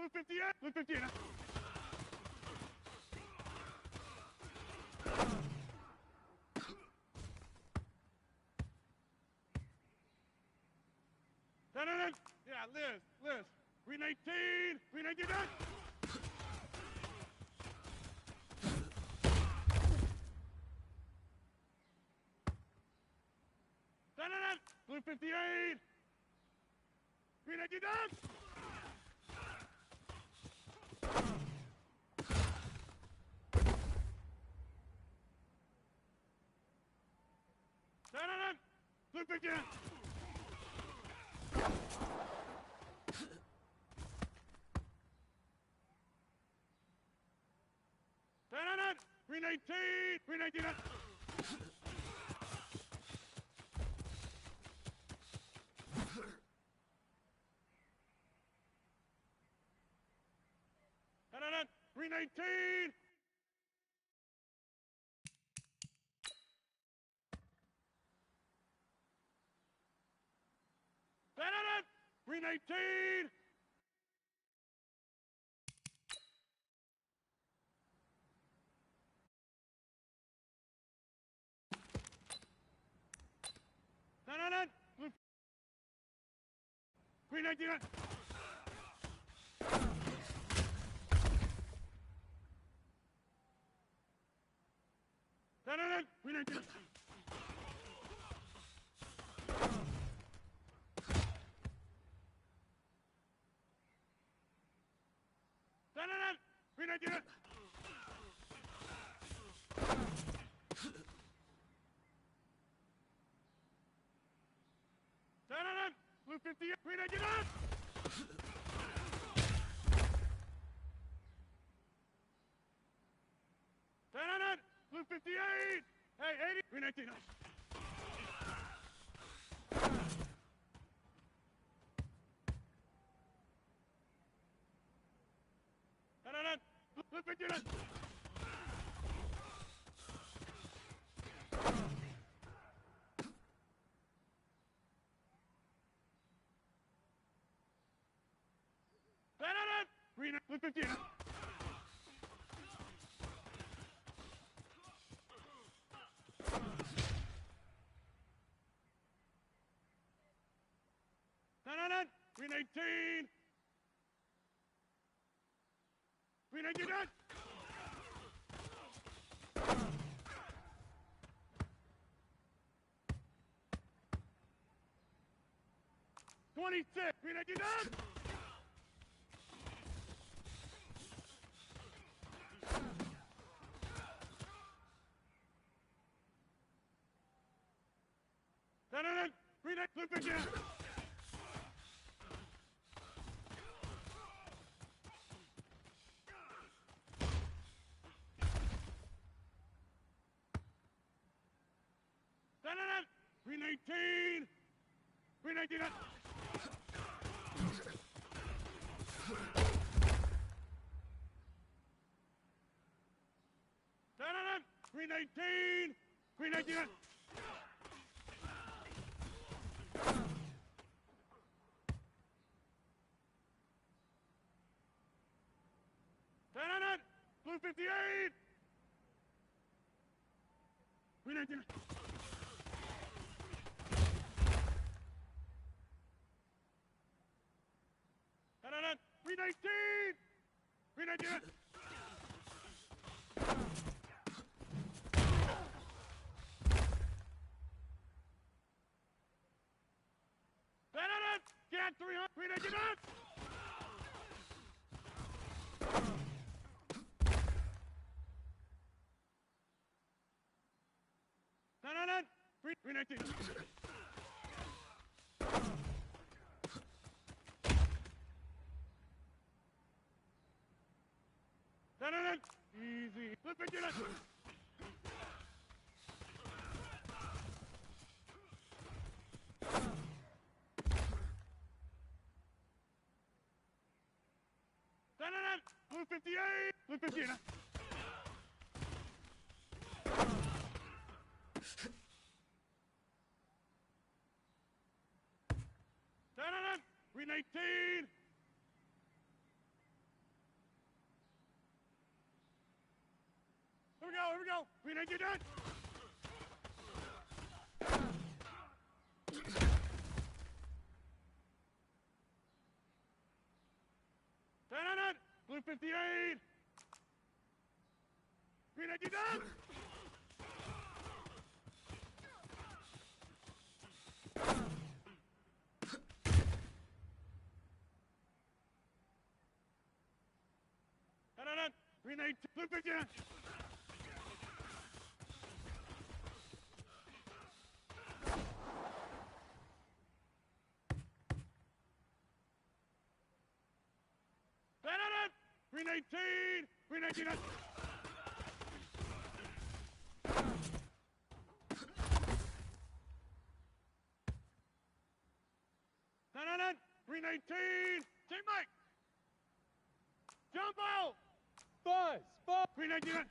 Blue 58, blue 58. Yeah, Liz. Green 19, green 19, done. Blue 58, green 19, done. Blue 59. Green 19, green 19. Green 19. Green 19. Blue. Green 19. Green 19. Green 19. Blue 50, green 19. Blue 58. Hey, 80, green 19. Blue 59. Green, blue 15. Green 18. Green 19. 26. Green 19. Green 8, blue 15. Green 18. Green 19. Green 19. Green 19. Blue 58. Green 19. Green 19. Green 19. Get 300. Green 19. Green 19. Easy. Flip it, get it. Blue 58. Blue 58. Green 18. Here we go. 319 done. Done. Blue 58. 319 done. Done. 319. Blue 59. Done. 319. 319 done. Done. 319. Team Mike. Jump out. Buzz! 319 done.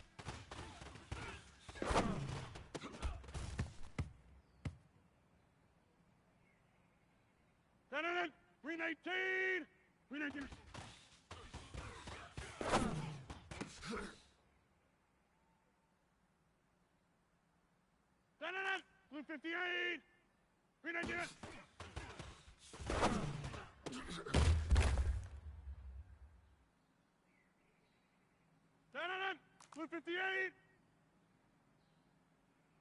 Done. 319. 319. Done. Blue 58. 319. Done. Blue 58.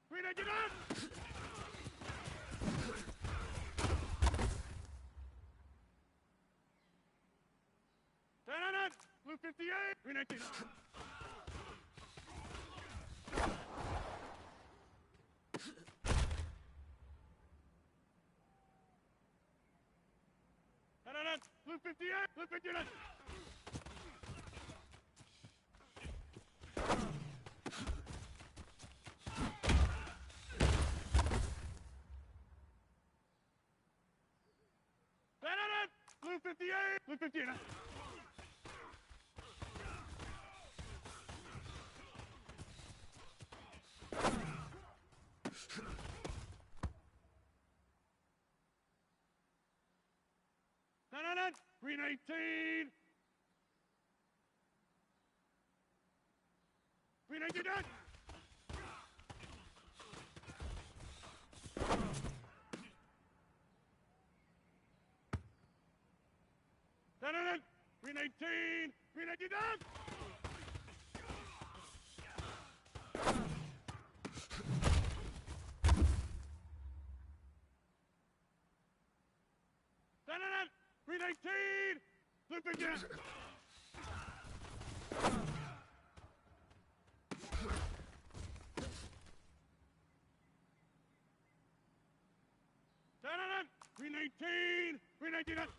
319 done. Done. Blue 58. 319. Done. Blue 58. Blue 59. Done. Blue 58. Blue 59. Done. 319. 319 done. Done. 319. 319 done. Done. 319. Blue 59. Done. 319. 319 done.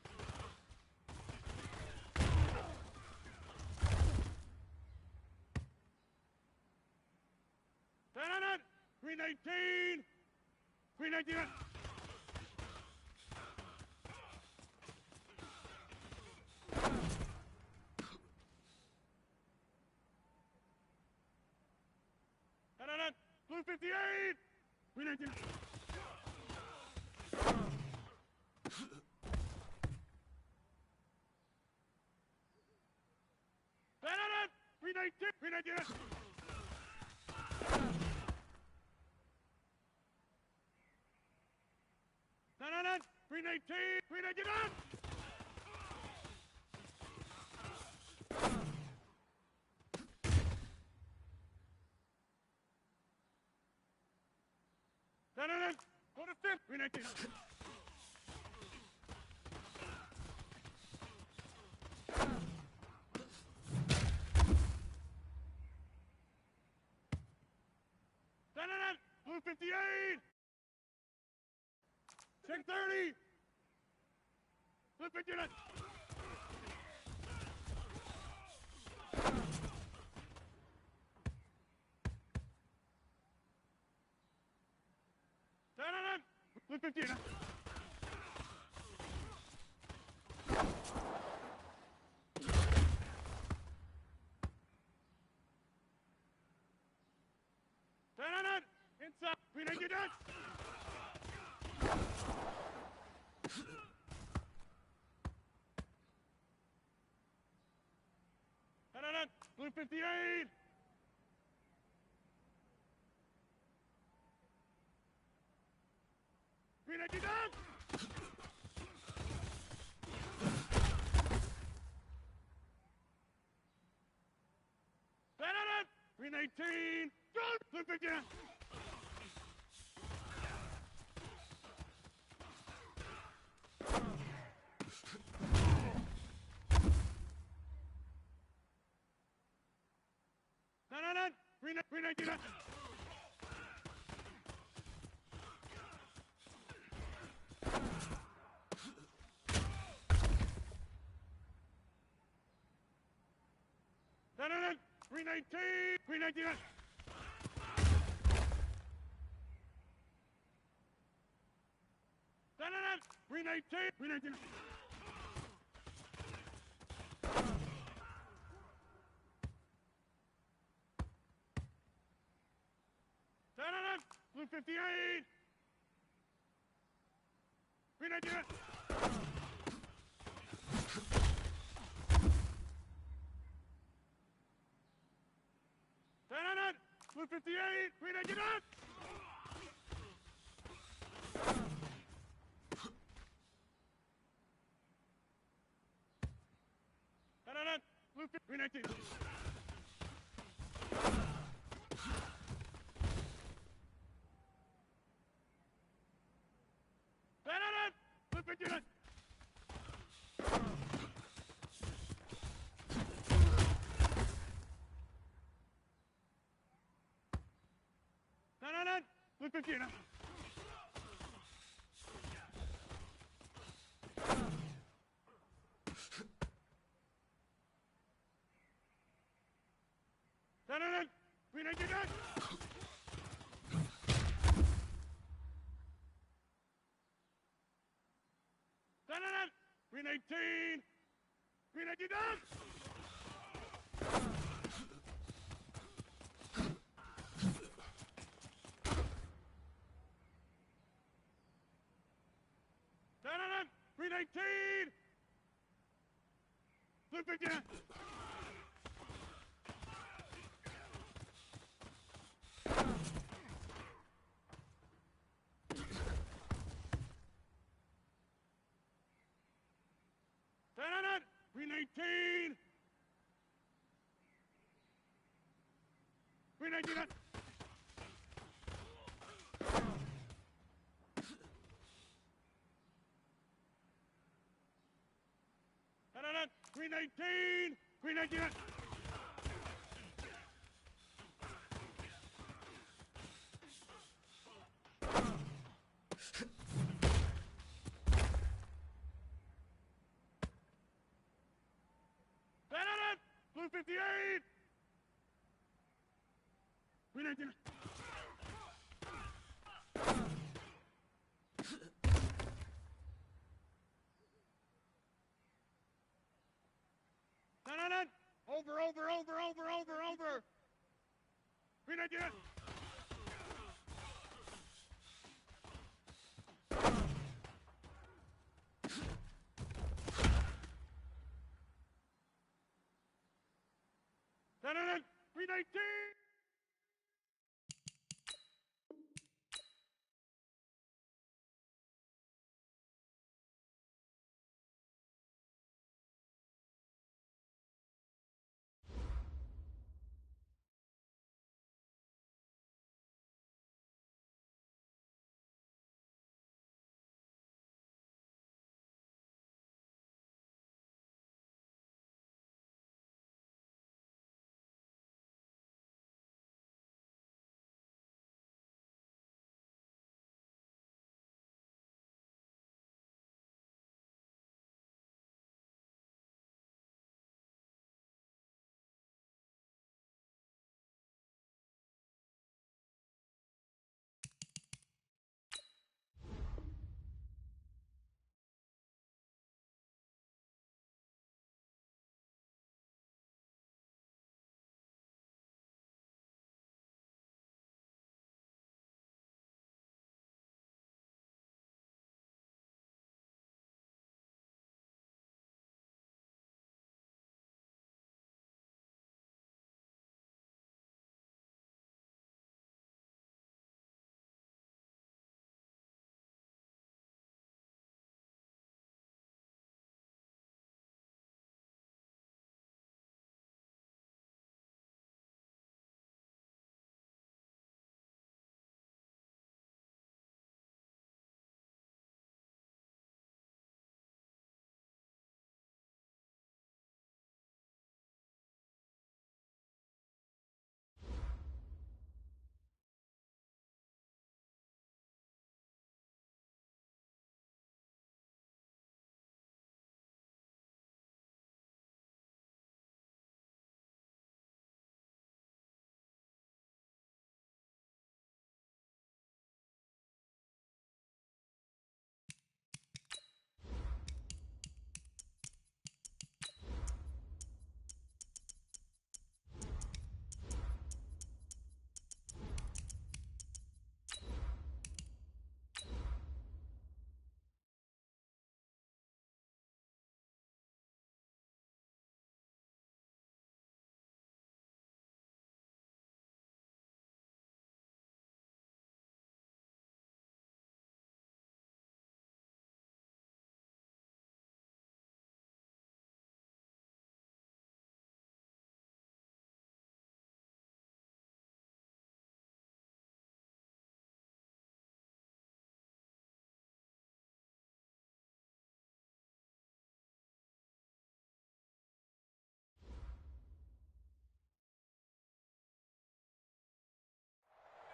Done. 319. 319 done. Done. Blue 58. 319. Done. 319. 319. Done. 319. 319 done. Done. Go to 5th. 319. Done. Blue 58. 630. Blue 59. Done. Blue 59. Done. Inside. 319 done. Done. Blue 58. 319 down. 319. Good. Blue 50 down. 319 down. 319. 319 down. 319. 319. 58. 319. 58. 319. 319. 59. 59. 319. 319. 319 down. 319. Blue 50 down. 319. 319 down. 319. 319 down. 58. 319. over. 319. 319.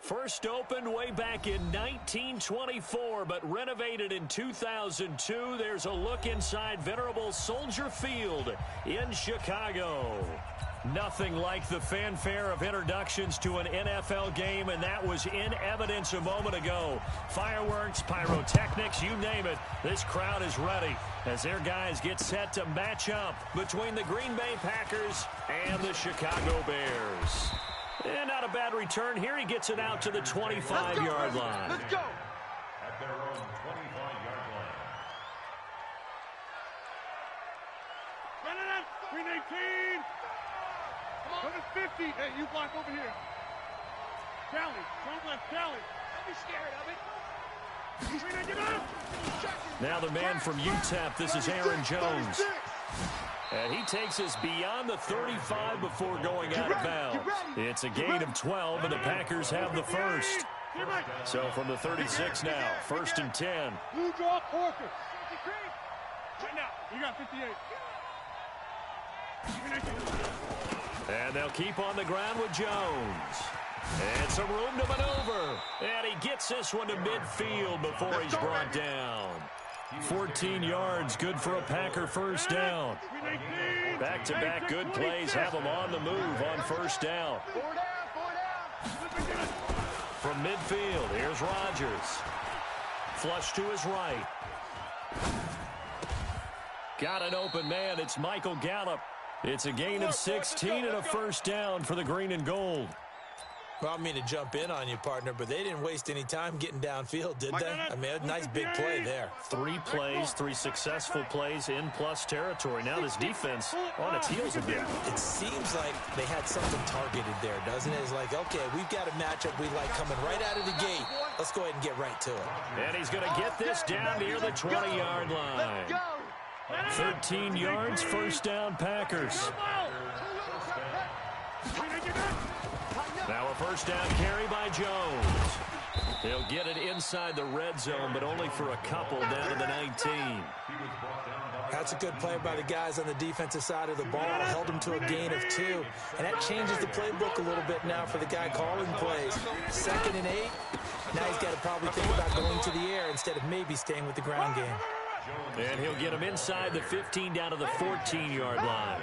First opened way back in 1924, but renovated in 2002. There's a look inside venerable Soldier Field in Chicago. Nothing like the fanfare of introductions to an NFL game, and that was in evidence a moment ago. Fireworks, pyrotechnics, you name it. This crowd is ready as their guys get set to match up between the Green Bay Packers and the Chicago Bears. And not a bad return here. He gets it out to the 25-yard line. Let's go. At their own 25-yard line. Run it up. 319. Go to 50. Hey, you block over here. Tally. Front left, Tally. Don't be scared of it. 319 up. Now the man from UTEP, this is Aaron Jones. And he takes us beyond the 35 before going out of bounds. It's a gain of 12, and the Packers have the first. So from the 36 now, 1st and 10. Blue draw, Porter. Right now, you got 58. And they'll keep on the ground with Jones. And some room to maneuver. And he gets this one to midfield before he's brought down. 14 yards, good for a Packer first down. Back-to-back good plays have them on the move on first down. From midfield, here's Rodgers. Flush to his right. Got an open man, it's Michael Gallup. It's a gain of 16 and a first down for the green and gold. Well, I mean to jump in on you, partner, but they didn't waste any time getting downfield, did they? I mean, a nice big play there. 3 plays, 3 successful plays in plus territory. Now this defense on its heels a bit. It seems like they had something targeted there, doesn't it? It's like, okay, we've got a matchup we like coming right out of the gate. Let's go ahead and get right to it. And he's going to get this down near the 20-yard line. 13 yards, first down, Packers. Now a first down carry by Jones. He'll get it inside the red zone, but only for a couple down to the 19. That's a good play by the guys on the defensive side of the ball. Held him to a gain of 2. And that changes the playbook a little bit now for the guy calling plays. 2nd and 8. Now he's got to probably think about going to the air instead of maybe staying with the ground game. And he'll get him inside the 15 down to the 14-yard line.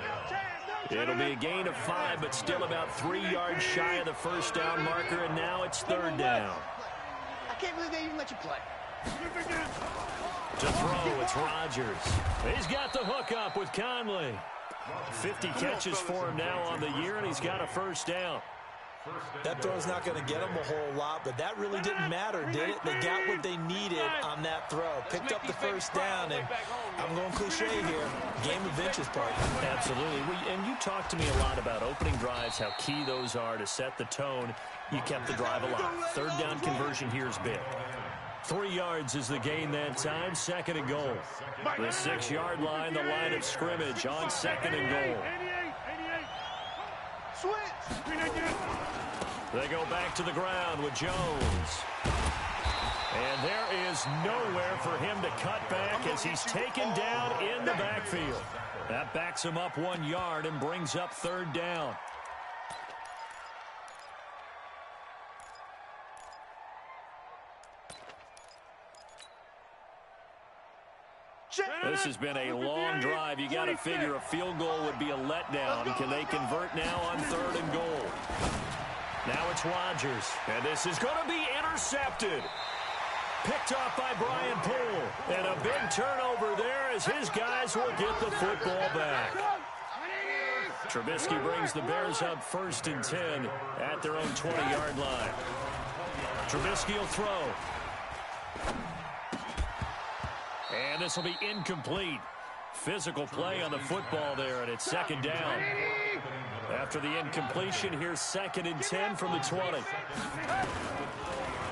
It'll be a gain of 5, but still about 3 yards shy of the first down marker, and now it's 3rd down. I can't believe they even let you play. To throw, it's Rodgers. He's got the hook up with Conley. 50 catches for him now on the year, and he's got a first down. That throw's not going to get them a whole lot, but that really didn't matter, did it? They got what they needed on that throw. Picked up the first down, and I'm going cliche here. Game of inches, partner. Absolutely. And you talked to me a lot about opening drives, how key those are to set the tone. You kept the drive alive. 3rd down conversion here is big. 3 yards is the gain that time. 2nd and goal. The 6-yard line, the line of scrimmage on 2nd and goal. They go back to the ground with Jones. And there is nowhere for him to cut back as he's taken down in the backfield. That backs him up 1 yard and brings up 3rd down. This has been a long drive. You got to figure a field goal would be a letdown. Can they convert now on 3rd and goal? Now it's Rodgers, and this is going to be intercepted. Picked off by Brian Poole, and a big turnover there as his guys will get the football back. Trubisky brings the Bears up 1st and 10 at their own 20-yard line. Trubisky will throw. And this will be incomplete. Physical play on the football there, and it's 2nd down. After the incompletion, here's 2nd and 10 from the 20.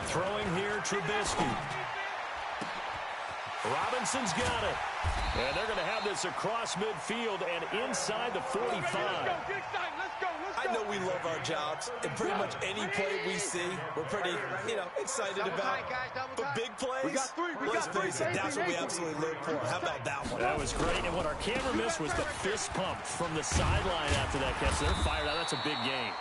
Throwing here, Trubisky. Robinson's got it. And they're going to have this across midfield and inside the 45. I know we love our jobs, and pretty much any play we see, we're pretty, excited about. But big plays, let's face it, that's what we absolutely live for. How about that one? That was great, and what our camera missed was the fist pump from the sideline after that catch. They're fired out. That's a big game.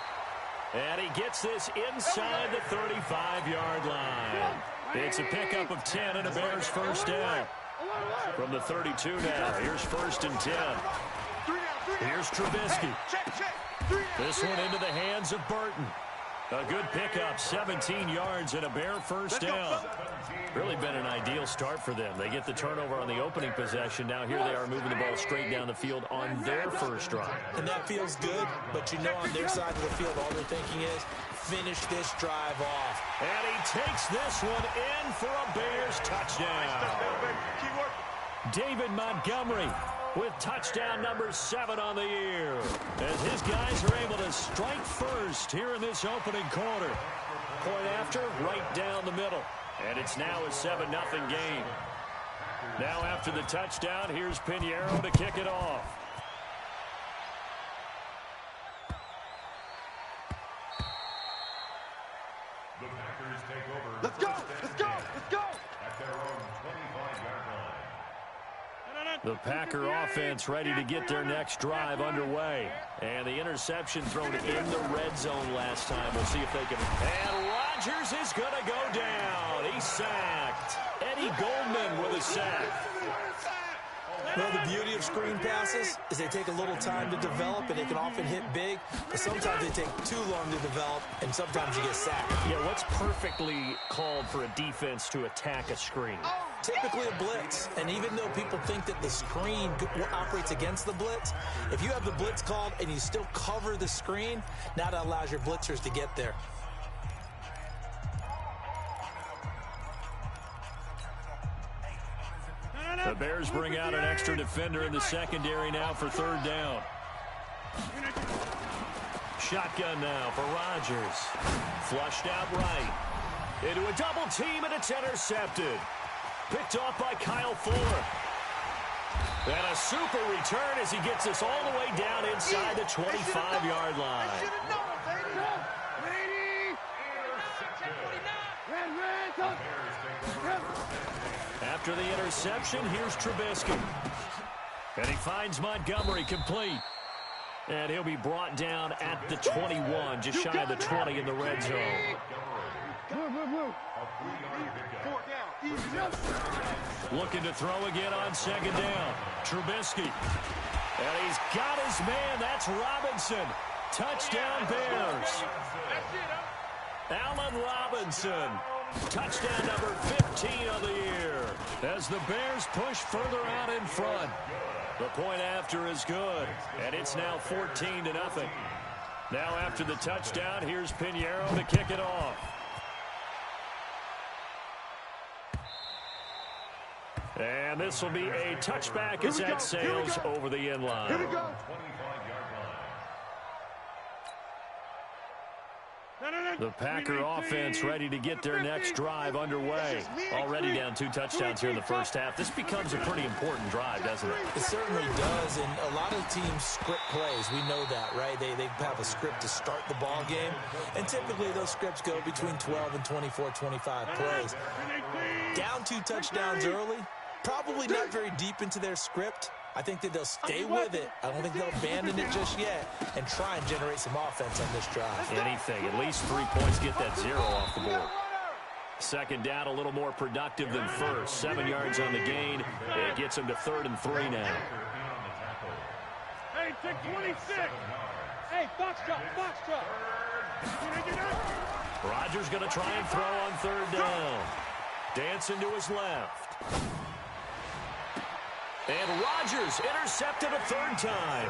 And he gets this inside the 35-yard line. It's a pickup of 10 and a Bears first down. From the 32 now, here's 1st and 10. Here's Trubisky. This one into the hands of Burton. A good pickup, 17 yards and a Bear first down. Really been an ideal start for them. They get the turnover on the opening possession. Now here they are moving the ball straight down the field on their first drive. And that feels good, but you know on their side of the field all they're thinking is finish this drive off. And he takes this one in for a Bears touchdown. David Montgomery with touchdown number 7 on the year, as his guys are able to strike first here in this opening quarter. Point after, right down the middle. And it's now a 7-0 game. Now after the touchdown, here's Pinheiro to kick it off. The Packers take over. Let's go! Let's go! Let's go! At their own 25-yard line. The Packer offense ready to get their next drive underway. And the interception thrown in the red zone last time. We'll see if they can. And Rodgers is going to go down. He's sacked. Eddie Goldman with a sack. Well, the beauty of screen passes is they take a little time to develop, and they can often hit big, but sometimes they take too long to develop, and sometimes you get sacked. Yeah, what's perfectly called for a defense to attack a screen? Typically a blitz, and even though people think that the screen operates against the blitz, if you have the blitz called and you still cover the screen, now that allows your blitzers to get there. The Bears bring out an extra defender in the secondary now for 3rd down. Shotgun now for Rodgers. Flushed out right. Into a double team, and it's intercepted. Picked off by Kyle Fuller. And a super return as he gets us all the way down inside the 25-yard line. After the interception, here's Trubisky. And he finds Montgomery complete. And he'll be brought down at the 21, just shy of the 20 in the red zone. Looking to throw again on 2nd down. Trubisky. And he's got his man. That's Robinson. Touchdown Bears. Allen Robinson. Touchdown number 15 of the year. As the Bears push further out in front. The point after is good. And it's now 14-0. Now after the touchdown, here's Pinheiro to kick it off. And this will be a touchback as that sails over the end line. Here we go. The Packer offense ready to get their next drive underway. Already down 2 touchdowns here in the first half. This becomes a pretty important drive, doesn't it? It certainly does, and a lot of teams script plays. We know that, right? They have a script to start the ball game, and typically those scripts go between 12 and 24, 25 plays. Down 2 touchdowns early, probably not very deep into their script. I think that they'll stay with it. I don't think they'll abandon it just yet and try and generate some offense on this drive. Anything. At least 3 points, get that 0 off the board. 2nd down, a little more productive than first. 7 yards on the gain. It gets them to 3rd and 3 now. Hey, take 26. Hey, box drop. Rodgers going to try and throw on 3rd down. Dancing to his left. And Rodgers intercepted a 3rd time.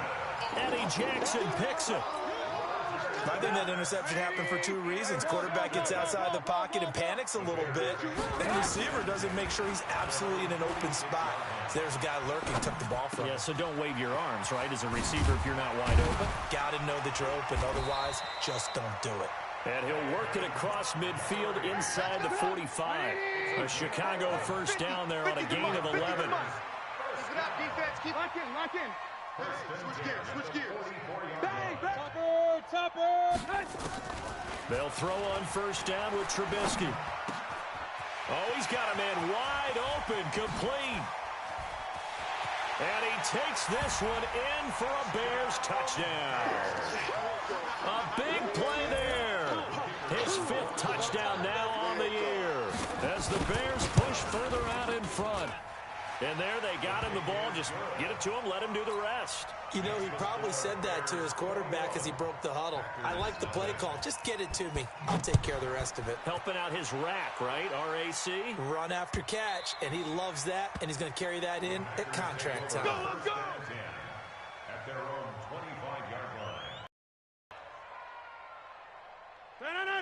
Eddie Jackson picks it. I think that interception happened for 2 reasons. Quarterback gets outside the pocket and panics a little bit. And the receiver doesn't make sure he's absolutely in an open spot. So there's a guy lurking, took the ball from him. Yeah, so don't wave your arms, right, as a receiver if you're not wide open. Got to know that you're open. Otherwise, just don't do it. And he'll work it across midfield inside the 45. A Chicago first down there on a gain of 11. Defense, keep lock in. Switch gears. Bang, Topper. They'll throw on 1st down with Trubisky. Oh, he's got a man wide open, complete. And he takes this one in for a Bears touchdown. A big play there. His 5th touchdown now on the year as the Bears push further out in front. And there they got him the ball. Just get it to him, let him do the rest. You know, he probably said that to his quarterback as he broke the huddle. I like the play call. Just get it to me. I'll take care of the rest of it. Helping out his rack, right? RAC? Run after catch, and he loves that, and he's going to carry that in at contract time. Go! At their own 25-yard line.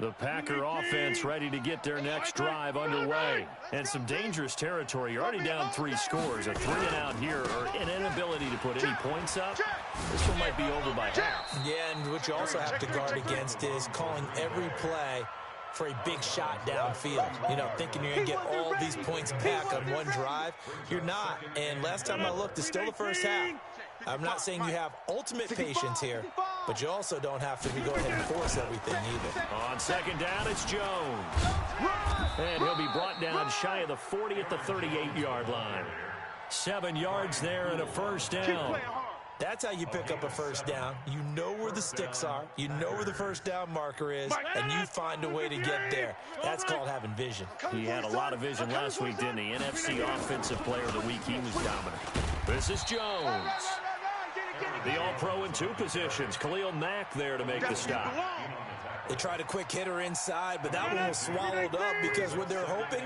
The Packer offense ready to get their next drive underway. And some dangerous territory. You're already down 3 scores. A 3-and-out here or an inability to put any points up. This one might be over by half. Yeah, and what you also have to guard against is calling every play for a big shot downfield. You know, thinking you're going to get all these points back on one drive. You're not. And last time I looked, it's still the first half. I'm not saying you have ultimate patience here, but you also don't have to go ahead and force everything either. On 2nd down, it's Jones. And he'll be brought down shy of the 40 at the 38-yard line. 7 yards there and a first down. That's how you pick up a first down. You know where the sticks are. You know where the first down marker is, and you find a way to get there. That's called having vision. He had a lot of vision last week, didn't he? NFC Offensive Player of the Week. He was dominant. This is Jones. The All-Pro in 2 positions. Khalil Mack there to make the stop. They tried a quick hitter inside, but that one was swallowed up because what they're hoping,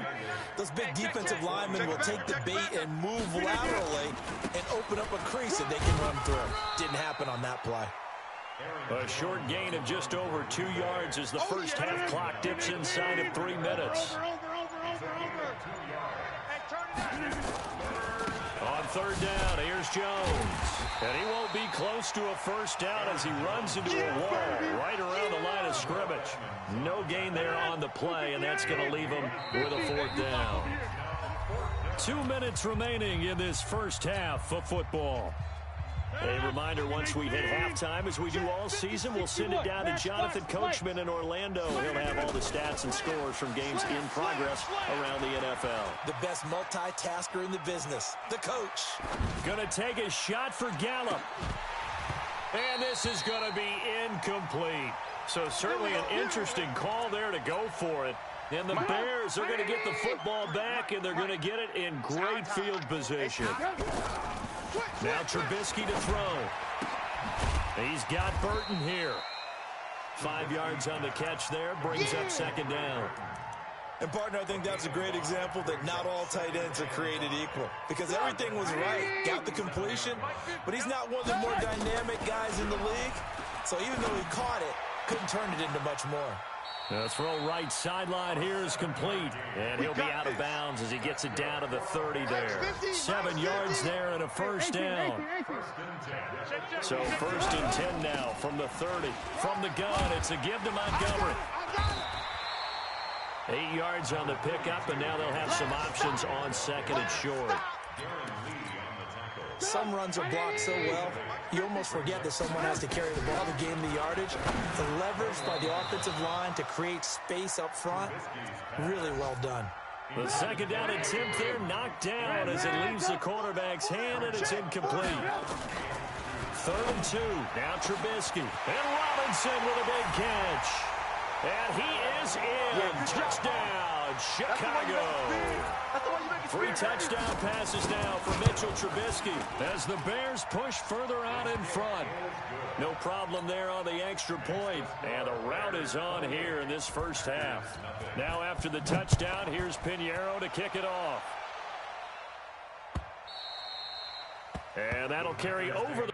those big defensive linemen will take the bait and move laterally and open up a crease that they can run through. Didn't happen on that play. A short gain of just over 2 yards as the first half clock dips inside of 3 minutes. On 3rd down, here's Jones. And he won't be close to a first down as he runs into a wall right around the line of scrimmage. No gain there on the play, and that's going to leave him with a 4th down. 2 minutes remaining in this first half of football. A reminder, once we hit halftime, as we do all season, we'll send it down to Jonathan Coachman in Orlando. He'll have all the stats and scores from games in progress around the NFL. The best multitasker in the business, the coach. Going to take a shot for Gallup. And this is going to be incomplete. So certainly an interesting call there to go for it. And the Bears are going to get the football back, and they're going to get it in great field position. Now Trubisky to throw. He's got Burton here. 5 yards on the catch there. Brings up 2nd down. And, partner, I think that's a great example that not all tight ends are created equal. Because everything was right. Got the completion. But he's not one of the more dynamic guys in the league. So even though he caught it, couldn't turn it into much more. The throw right sideline here is complete. And he'll be out of bounds as he gets it down to the 30 there. 7 yards there and a first down. So 1st and 10 now from the 30. From the gun, it's a give to Montgomery. 8 yards on the pickup, and now they'll have some options on 2nd and short. Some runs are blocked so well, you almost forget that someone has to carry the ball to gain the yardage. The leverage by the offensive line to create space up front, really well done. The 2nd down attempt there knocked down as it leaves the quarterback's hand, and it's incomplete. 3rd and 2. Now Trubisky. And Robinson with a big catch. And he is in. Touchdown, Chicago. 3 touchdown passes now for Mitchell Trubisky as the Bears push further out in front. No problem there on the extra point. And the route is on here in this first half. Now after the touchdown, here's Pinheiro to kick it off. And that'll carry over the...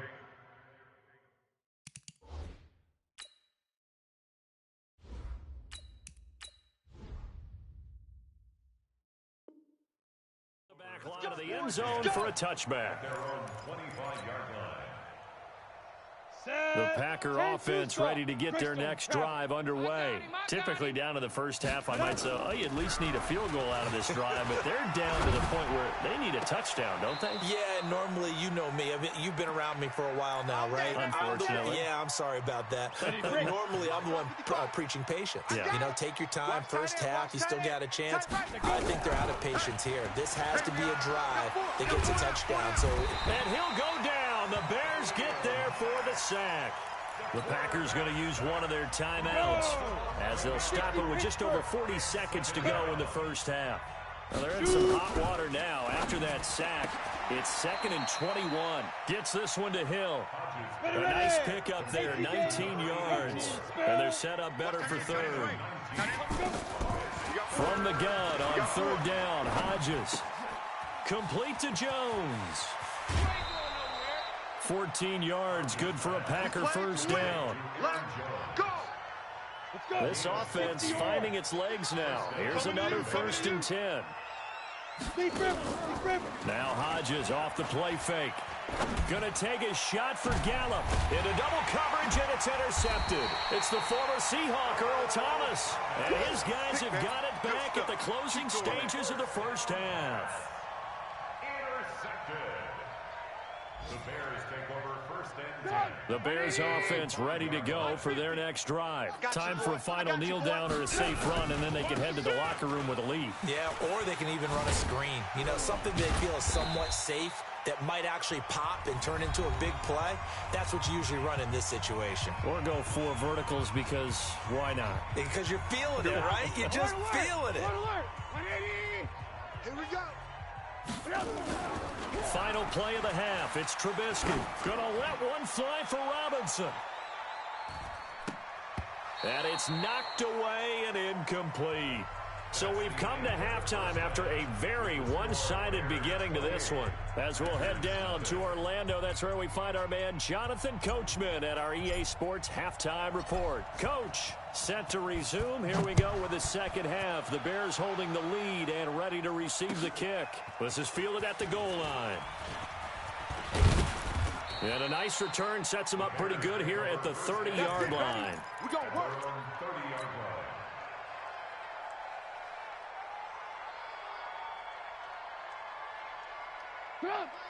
line of the end zone for a touchback. Their own 25-yard line. The Packer offense ready to get their next drive underway. Typically down to the first half, I might say, oh, you at least need a field goal out of this drive, but they're down to the point where they need a touchdown, don't they? Yeah, normally, you know me. I mean, you've been around me for a while now, right? Unfortunately. Yeah, I'm sorry about that. Normally, I'm the one preaching patience. Yeah. You know, take your time, first half, you still got a chance. I think they're out of patience here. This has to be a drive that gets a touchdown. So, and he'll go down. The Bears get there for the sack. The Packers going to use one of their timeouts as they'll stop it with just over 40 seconds to go in the first half. Well, they're in some hot water now after that sack. It's 2nd and 21. Gets this one to Hill. A nice pickup there, 19 yards. And they're set up better for third. From the gun on third down, Hodges. Complete to Jones. 14 yards, good for a Packer first down. This offense finding its legs now. Here's another 1st and 10. Now Hodges off the play fake. Gonna take a shot for Gallup. Into double coverage, and it's intercepted. It's the former Seahawk, Earl Thomas. And his guys have got it back at the closing stages of the first half. The Bears take over 1st and 10. The Bears offense ready to go for their next drive. Time for a final kneel down or a safe run, and then they can head to the locker room with a lead. yeah, or they can even run a screen. You know, something they feel is somewhat safe that might actually pop and turn into a big play. That's what you usually run in this situation. Or go 4 verticals because why not? Because you're feeling it, right? You're just feeling it. 180. Here we go. Final play of the half. It's Trubisky. Gonna let one fly for Robinson. And it's knocked away and incomplete. So we've come to halftime after a very one-sided beginning to this one. As we'll head down to Orlando, that's where we find our man Jonathan Coachman at our EA Sports Halftime Report. Coach, set to resume. Here we go with the second half. The Bears holding the lead and ready to receive the kick. This is fielded at the goal line. And a nice return sets him up pretty good here at the 30-yard line. We gonna work. 30-yard line.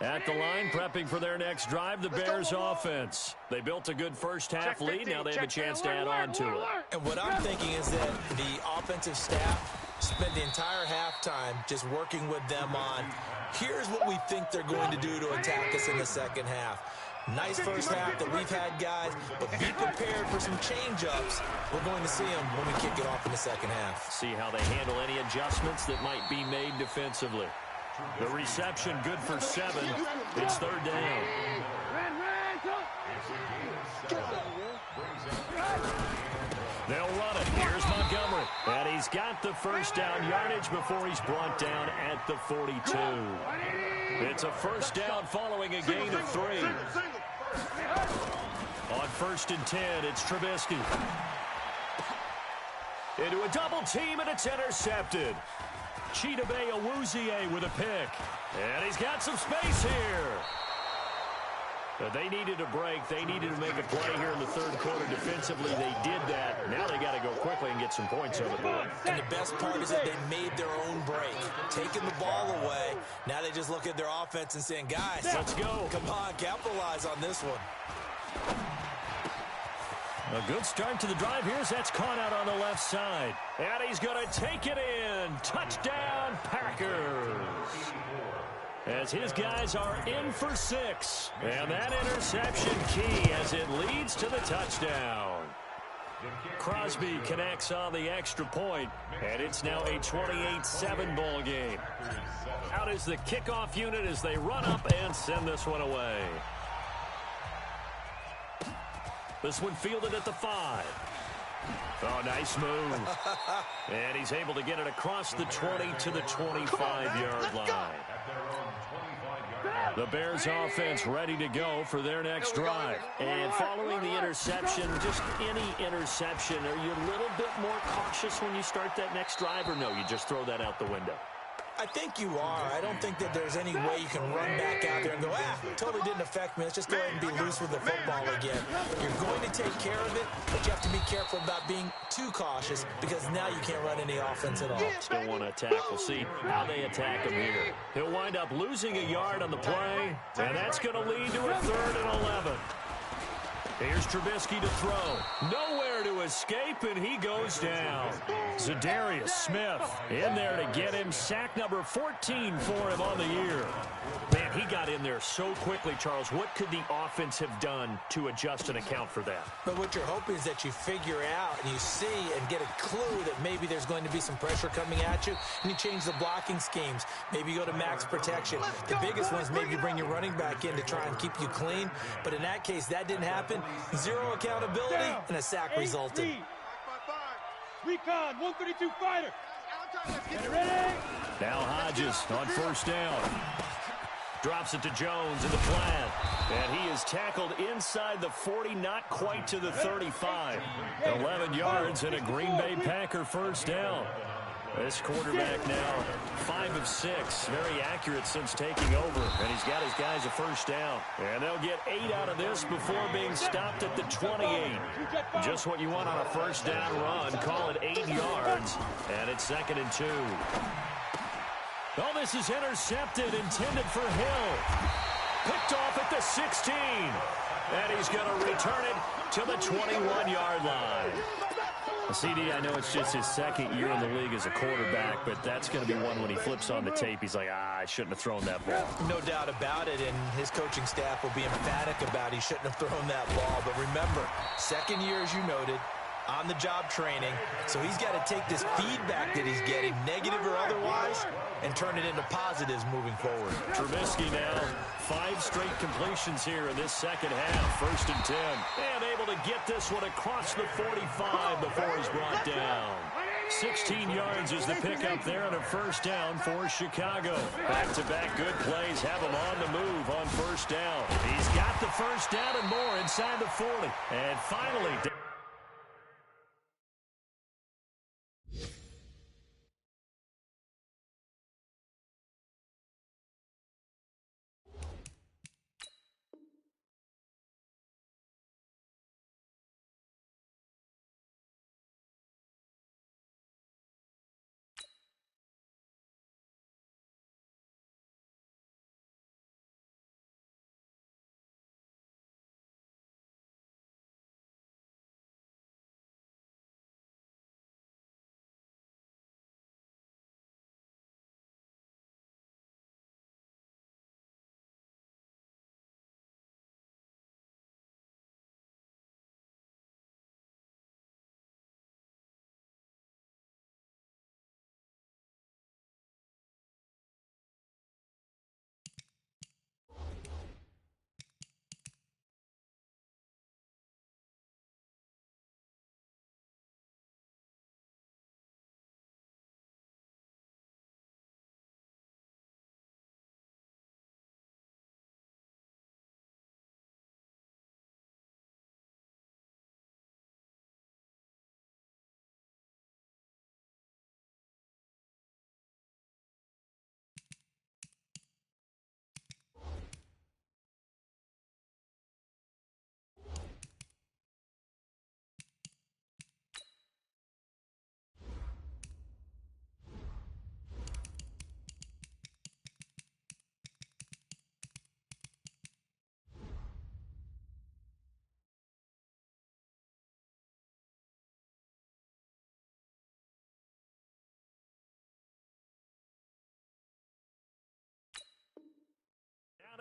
At the line, prepping for their next drive, the Bears offense. They built a good first half lead. Now they have a chance to add on to it. And what I'm thinking is that the offensive staff spent the entire halftime just working with them on, here's what we think they're going to do to attack us in the second half. Nice first half that we've had, guys, but be prepared for some change-ups. We're going to see them when we kick it off in the second half. See how they handle any adjustments that might be made defensively. The reception good for 7. It's third down. They'll run it. Here's Montgomery. And he's got the first down yardage before he's brought down at the 42. It's a first down following a gain of 3. On 1st and 10, it's Trubisky. Into a double team, and it's intercepted. Chidobe Awuzie with a pick. And he's got some space here. But they needed a break. They needed to make a play here in the third quarter defensively. They did that. Now they got to go quickly and get some points on the board. And the best part is that they made their own break. Taking the ball away. Now they just look at their offense and saying, guys, let's go. Come on, capitalize on this one. A good start to the drive. Here's that's caught out on the left side. And he's going to take it in. Touchdown, Packers. As his guys are in for 6. And that interception key as it leads to the touchdown. Crosby connects on the extra point, and it's now a 28-7 ball game. Out is the kickoff unit as they run up and send this one away. This one fielded at the 5. Oh, nice move. And he's able to get it across the 20 to the 25-yard line. The Bears offense ready to go for their next drive. And following the interception, just any interception, are you a little bit more cautious when you start that next drive, or no, you just throw that out the window? I think you are. I don't think that there's any way you can run back out there and go, totally didn't affect me. Let's just go ahead and be loose with the football again. You're going to take care of it, but you have to be careful about being too cautious because now you can't run any offense at all. Still want to attack. We'll see how they attack him here. He'll wind up losing a yard on the play, and that's going to lead to a 3rd and 11. Here's Trubisky to throw. Nowhere to escape, and he goes down. Zadarius Smith in there to get him. Sack number 14 for him on the year. Man, he got in there so quickly, Charles. What could the offense have done to adjust and account for that? But what you're hoping is that you figure out and you see and get a clue that maybe there's going to be some pressure coming at you, and you change the blocking schemes. Maybe you go to max protection. The biggest one is maybe you bring your running back in to try and keep you clean. But in that case, that didn't happen. Zero accountability, and a sack resulted. Recon, 132 fighter. Get ready. Now Hodges on 1st down. Drops it to Jones in the flat. And he is tackled inside the 40, not quite to the 35. 11 yards and a Green Bay Packer 1st down. This quarterback now 5 of 6. Very accurate since taking over. And he's got his guys a 1st down. And they'll get 8 out of this before being stopped at the 28. Just what you want on a 1st down run. Call it 8 yards. And it's 2nd and 2. Oh, this is intercepted, intended for Hill. Picked off at the 16. And he's going to return it to the 21-yard line. CD, I know it's just his 2nd year in the league as a quarterback, but that's going to be one when he flips on the tape. He's like, I shouldn't have thrown that ball. No doubt about it, and his coaching staff will be emphatic about he shouldn't have thrown that ball. But remember, 2nd year, as you noted, on-the-job training. So he's got to take this feedback that he's getting, negative or otherwise, and turn it into positives moving forward. Trubisky now, 5 straight completions here in this 2nd half. 1st and 10. And able to get this one across the 45 before he's brought down. 16 yards is the pickup there and a 1st down for Chicago. Back-to-back good plays have him on the move on 1st down. He's got the 1st down and more inside the 40. And finally...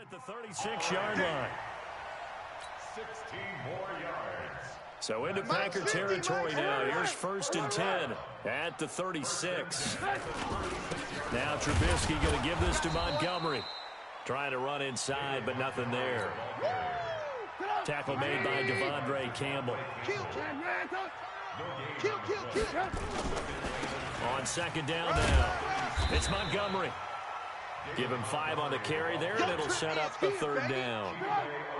at the 36-yard line. 16 more yards. So into Packer territory now. Here's 1st and 10 at the 36. Now Trubisky going to give this to Montgomery. Trying to run inside, but nothing there. Tackle made by Devondre Campbell. On 2nd down now. It's Montgomery. Give him 5 on the carry there, and it'll set up the 3rd down.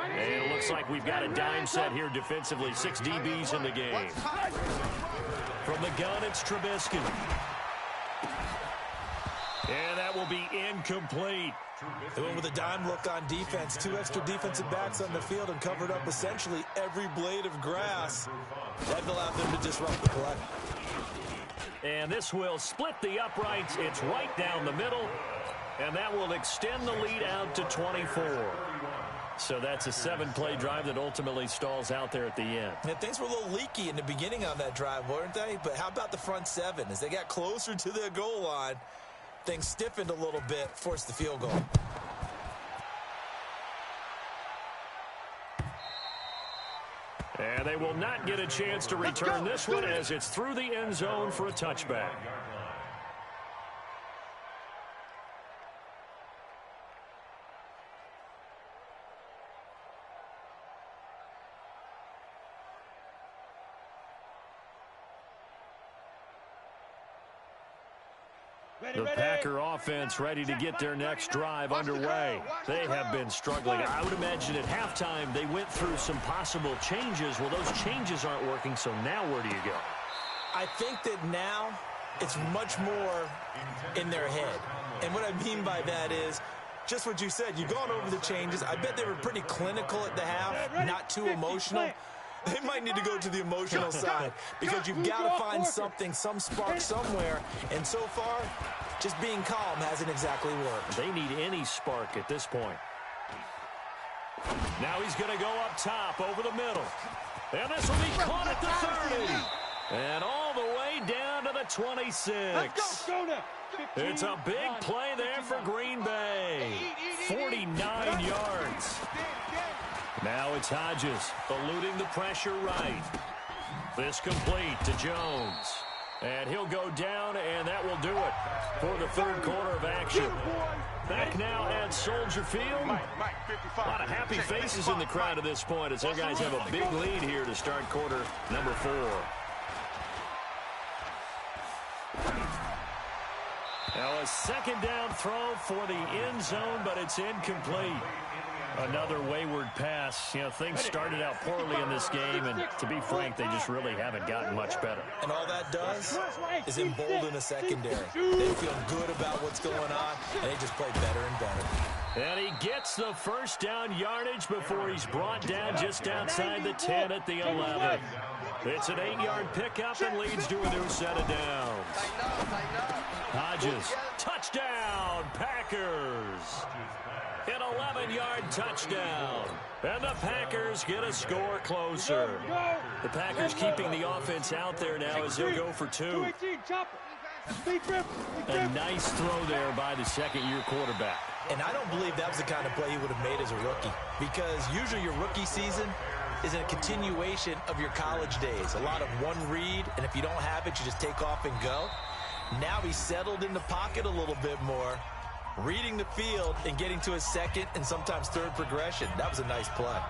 And it looks like we've got a dime set here defensively. 6 DBs in the game. From the gun, it's Trubisky. And that will be incomplete. They went with a dime look on defense. 2 extra defensive backs on the field and covered up essentially every blade of grass. That allowed them to disrupt the play. And this will split the uprights. It's right down the middle. And that will extend the lead out to 24. So that's a 7-play drive that ultimately stalls out there at the end. And things were a little leaky in the beginning on that drive, weren't they? But how about the front 7? As they got closer to their goal line, things stiffened a little bit, forced the field goal. And they will not get a chance to return this one as it's through the end zone for a touchback. The Packer offense ready to get their next drive underway. They have been struggling. I would imagine at halftime they went through some possible changes. Well, those changes aren't working, so now where do you go? I think that now it's much more in their head. And what I mean by that is just what you said. You've gone over the changes. I bet they were pretty clinical at the half, not too emotional. They might need to go to the emotional side because you've got to find something, some spark somewhere. And so far, just being calm hasn't exactly worked. They need any spark at this point. Now he's going to go up top over the middle. And this will be caught at the 30. And all the way down to the 26. It's a big play there for Green Bay. 49 yards. Now it's Hodges eluding the pressure right. This complete to Jones. And he'll go down, and that will do it for the third quarter of action. Back now at Soldier Field. A lot of happy faces in the crowd at this point as their guys have a big lead here to start quarter number 4. Now a second down throw for the end zone, but it's incomplete. Another wayward pass. You know, things started out poorly in this game, and to be frank, they just really haven't gotten much better. And all that does is embolden the secondary. They feel good about what's going on, and they just play better and better. And he gets the first down yardage before he's brought down just outside the 10 at the 11. It's an 8-yard pickup and leads to a new set of downs. Hodges, touchdown, Packers. An 11-yard touchdown. And the Packers get a score closer. The Packers keeping the offense out there now as they'll go for 2. A nice throw there by the second-year quarterback. And I don't believe that was the kind of play he would have made as a rookie, because usually your rookie season is a continuation of your college days. A lot of one read, and if you don't have it, you just take off and go. Now he's settled in the pocket a little bit more, reading the field and getting to his second and sometimes third progression. That was a nice play.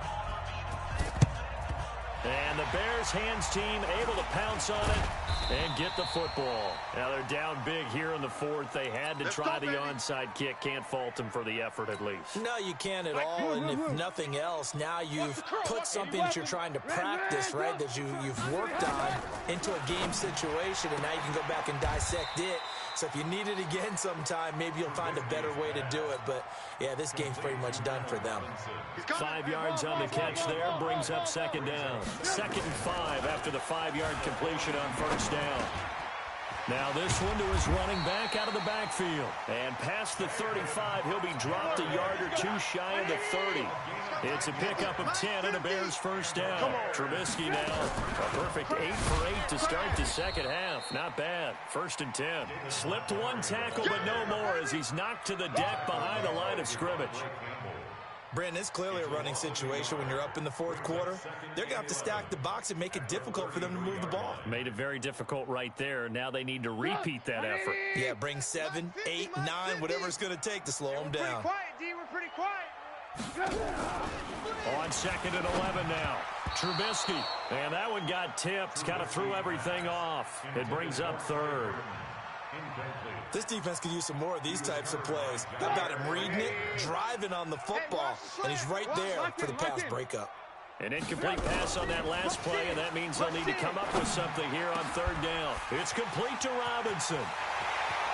And the Bears hands team able to pounce on it and get the football. Now they're down big here in the 4th. They had to try the onside kick. Can't fault them for the effort at least. No, you can't at all. And if nothing else, now you've put something that you're trying to practice, right, that you've worked on into a game situation, and now you can go back and dissect it. So if you need it again sometime, maybe you'll find a better way to do it. But, yeah, this game's pretty much done for them. 5 yards on the catch there brings up second down. 2nd and 5 after the 5-yard completion on first down. Now this one to his running back out of the backfield. And past the 35, he'll be dropped a yard or 2 shy of the 30. It's a pickup of 10 and a Bears first down. Trubisky now a perfect 8 for 8 to start the second half. Not bad. 1st and 10. Slipped one tackle, but no more as he's knocked to the deck behind the line of scrimmage. Brandon, it's clearly a running situation when you're up in the 4th quarter. They're going to have to stack the box and make it difficult for them to move the ball. Made it very difficult right there. Now they need to repeat that effort. Yeah, bring 7, 8, 9, whatever it's going to take to slow them down. We're pretty quiet. On 2nd and 11 now. Trubisky. And that one got tipped. Kind of threw everything off. It brings up 3rd. This defense could use some more of these types of plays. How about him reading it, driving on the football, and he's right there for the pass breakup. An incomplete pass on that last play, and that means they'll need to come up with something here on 3rd down. It's complete to Robinson.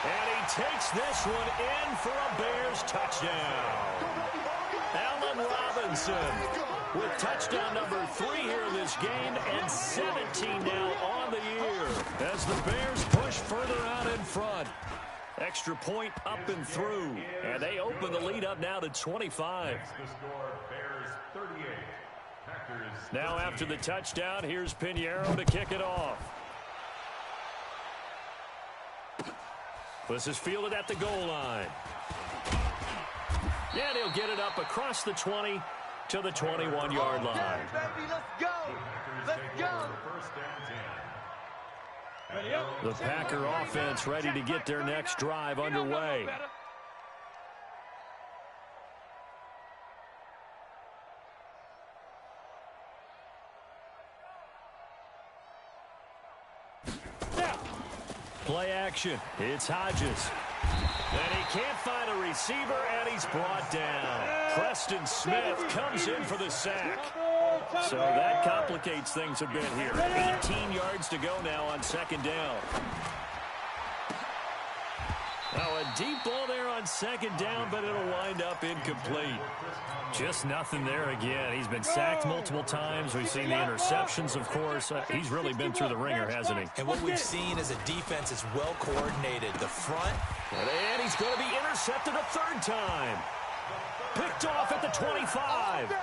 And he takes this one in for a Bears touchdown. Allen Robinson with touchdown number 3 here in this game, and 17 now on the year as the Bears push further out in front. Extra point up and through, and they open the lead up now to 25. Now after the touchdown, here's Pinheiro to kick it off. This is fielded at the goal line. And he'll get it up across the 20 to the 21-yard line. Baby, let's go. Let's go. The Packer offense ready to get their next drive underway. Play action. It's Hodges. And he can't find a receiver, and he's brought down. Preston Smith comes in for the sack. So that complicates things a bit here. 18 yards to go now on second down. Now a deep ball there on second down, but it'll wind up incomplete. Just nothing there again. He's been sacked multiple times. We've seen the interceptions, of course. He's really been through the ringer, hasn't he? And what we've seen is a defense that's well coordinated. The front. And he's going to be intercepted a third time. Picked off at the 25.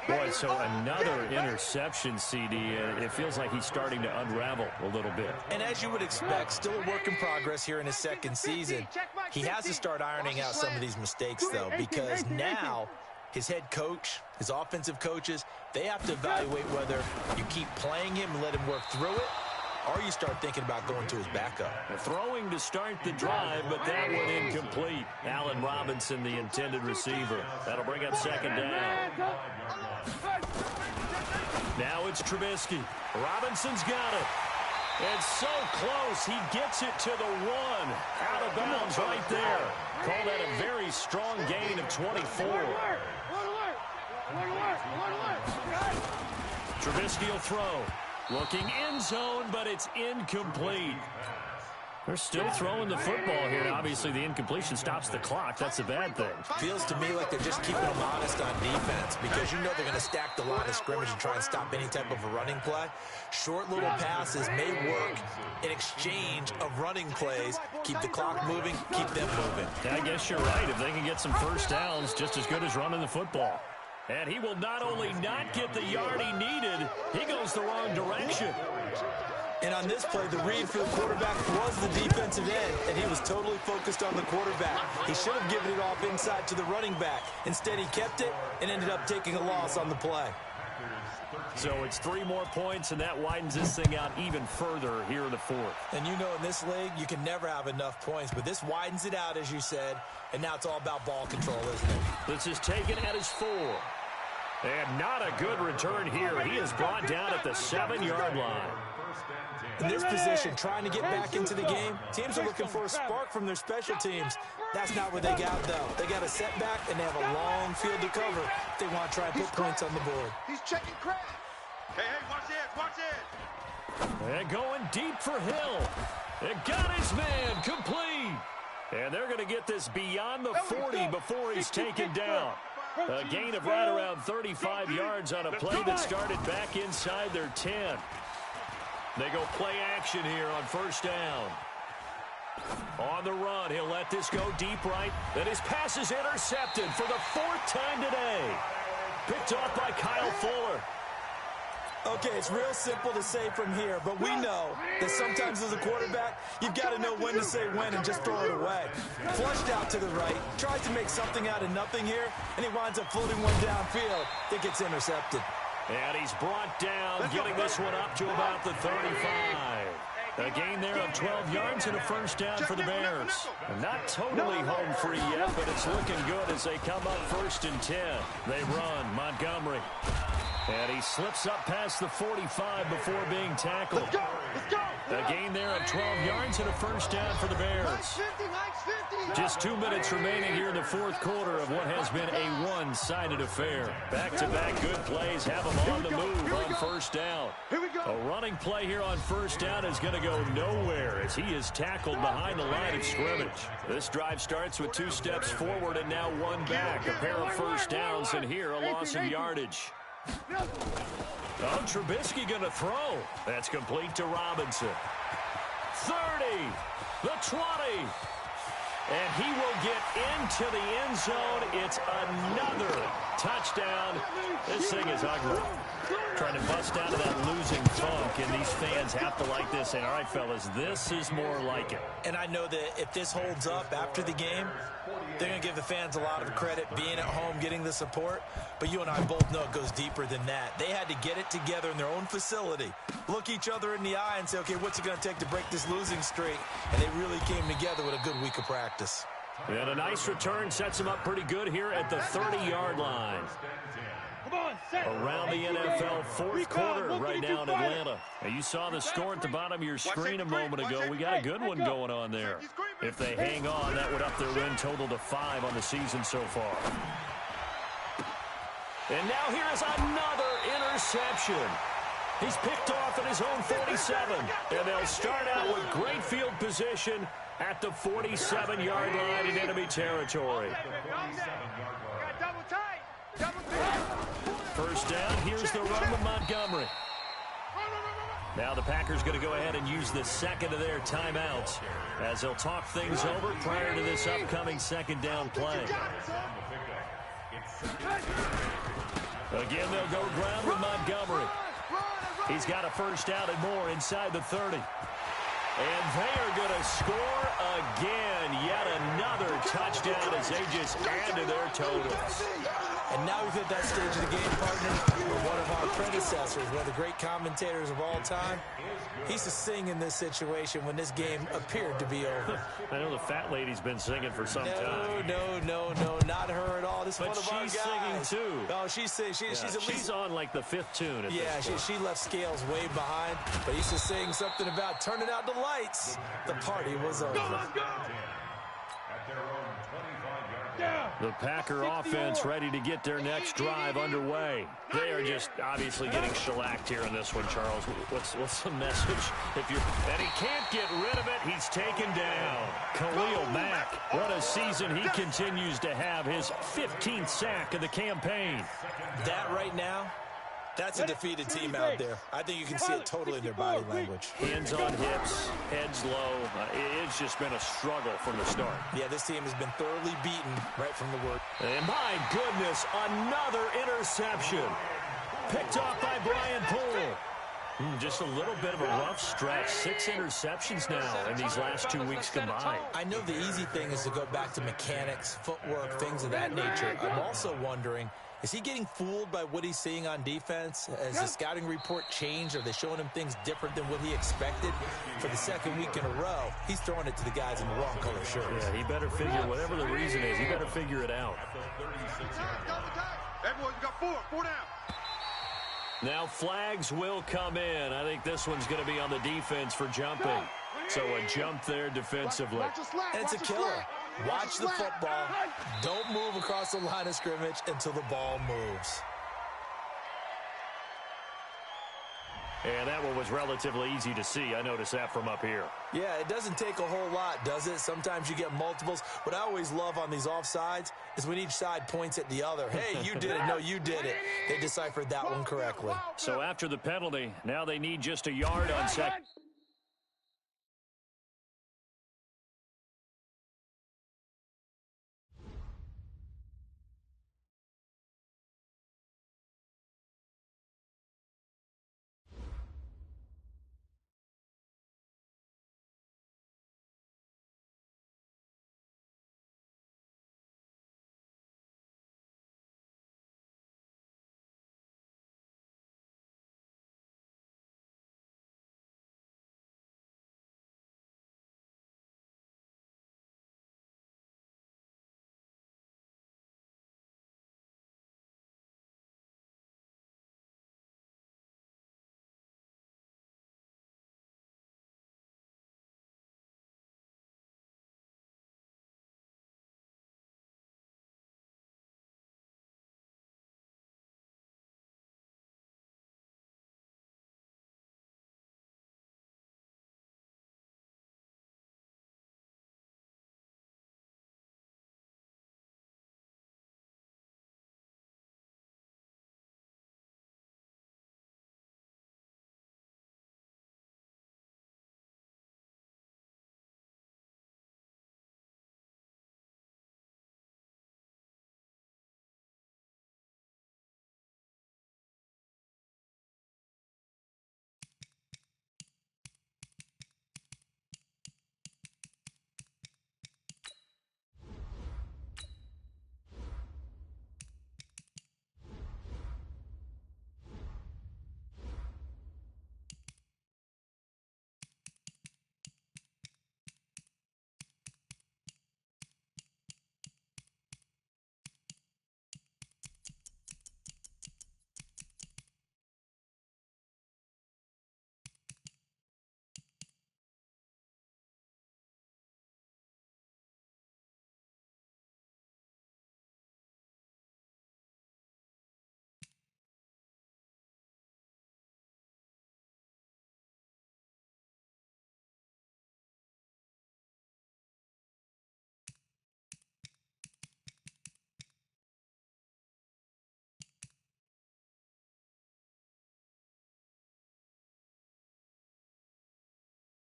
Boy, so another interception, CD. It feels like he's starting to unravel a little bit. And as you would expect, still a work in progress here in his second season. He has to start ironing out some of these mistakes, though, because now his head coach, his offensive coaches, they have to evaluate whether you keep playing him and let him work through it, or you start thinking about going to his backup. Throwing to start the drive, but that one incomplete. Allen Robinson, the intended receiver. That'll bring up second down. Now it's Trubisky. Robinson's got it. And so close, he gets it to the 1. Out of bounds right there. Call that a very strong gain of 24. Trubisky will throw. Looking end zone, but it's incomplete. They're still throwing the football here. Obviously, the incompletion stops the clock. That's a bad thing. Feels to me like they're just keeping them honest on defense because you know they're going to stack the line of scrimmage and try and stop any type of a running play. Short little passes may work in exchange of running plays. Keep the clock moving, keep them moving. I guess you're right. If they can get some first downs, just as good as running the football. And he will not only not get the yard he needed, he goes the wrong direction. And on this play, the read for the quarterback was the defensive end, and he was totally focused on the quarterback. He should have given it off inside to the running back. Instead, he kept it and ended up taking a loss on the play. So it's 3 more points, and that widens this thing out even further here in the fourth. And you know in this league, you can never have enough points, but this widens it out, as you said, and now it's all about ball control, isn't it? This is taken at his 4. And not a good return here. He is brought down at the 7-yard line. In this position, trying to get back into the game, teams are looking for a spark from their special teams. That's not what they got, though. They got a setback, and they have a long field to cover if they want to try and put points on the board. He's checking crack. Hey, watch it. And going deep for Hill. It got his man complete. And they're going to get this beyond the 40 before he's taken down. A gain of right around 35 yards on a play that started back inside their 10. They go play action here on first down. On the run, he'll let this go deep right. Then his pass is intercepted for the 4th time today. Picked off by Kyle Fuller. Okay, it's real simple to say from here, but we know that sometimes as a quarterback, you've got to know when to say when and just throw it away. Flushed out to the right, tries to make something out of nothing here, and he winds up floating one downfield that gets intercepted. And he's brought down, getting this one up to about the 35. A gain there of 12 yards and a first down for the Bears. Not totally home free yet, but it's looking good as they come up 1st and 10. They run. Montgomery. And he slips up past the 45 before being tackled. Let's go. A gain there of 12 yards and a first down for the Bears. Just 2 minutes remaining here in the fourth quarter of what has been a one-sided affair. Back-to-back good plays have them on the move on first down. A running play here on first down is going to go nowhere as he is tackled behind the line of scrimmage. This drive starts with 2 steps forward and now 1 back. A pair of first downs, and here a loss of yardage. Oh, Trubisky going to throw. That's complete to Robinson. 30, the 20. And he will get into the end zone. It's another touchdown. This thing is ugly. Trying to bust out of that losing funk, and these fans have to like this. And all right, fellas, this is more like it. And I know that if this holds up after the game, they're going to give the fans a lot of credit being at home, getting the support. But you and I both know it goes deeper than that. They had to get it together in their own facility, look each other in the eye and say, okay, what's it going to take to break this losing streak? And they really came together with a good week of practice. And a nice return sets them up pretty good here at the 30-yard line. Around the NFL fourth quarter right now in Atlanta. Now, you saw the score at the bottom of your screen a moment ago. We got a good one going on there. If they hang on, that would up their win total to 5 on the season so far. And now here's another interception. He's picked off at his own 47. And they'll start out with great field position at the 47-yard line in enemy territory. First down, here's the run with Montgomery. Now the Packers going to go ahead and use the second of their timeouts as they'll talk things over prior to this upcoming second down play. Again, they'll go ground with Montgomery. He's got a first down and more inside the 30. And they are going to score again. Yet another touchdown as they just add to their totals. And now we've hit that stage of the game, partner, where one of our predecessors, one of the great commentators of all time, he used to sing in this situation when this game appeared to be over. I know the fat lady's been singing for some time. No, not her at all. This is one of our guys. But she's singing, too. Oh, she's singing. She's on, like, the 5th tune. Yeah, she left Scales way behind, but he used to sing something about turning out the lights. The party was over. At their own 25-yard The Packer offense ready to get their next drive underway. They are just obviously getting shellacked here in this one, Charles. What's the message? And he can't get rid of it. He's taken down. Khalil Mack, what a season he continues to have. His 15th sack of the campaign. That right now, that's a defeated team out there. I think you can see it totally in their body language. Hands on hips, heads low. It's just been a struggle from the start. Yeah, this team has been thoroughly beaten right from the word. And my goodness, another interception. Picked off by Brian Poole. Just a little bit of a rough stretch. 6 interceptions now in these last 2 weeks combined. I know the easy thing is to go back to mechanics, footwork, things of that nature. I'm also wondering, is he getting fooled by what he's seeing on defense? Has the scouting report changed? Are they showing him things different than what he expected? For the second week in a row, he's throwing it to the guys in the wrong color shirts. Yeah, he better figure, whatever the reason is, he better figure it out. Everyone, you got 4 down. Now flags will come in. I think this one's going to be on the defense for jumping. So a jump there defensively. And it's a killer. Watch the football. Don't move across the line of scrimmage until the ball moves. And that one was relatively easy to see. I noticed that from up here. Yeah, it doesn't take a whole lot, does it? Sometimes you get multiples. What I always love on these offsides is when each side points at the other. Hey, you did it. No, you did it. They deciphered that one correctly. So after the penalty, now they need just a yard on second.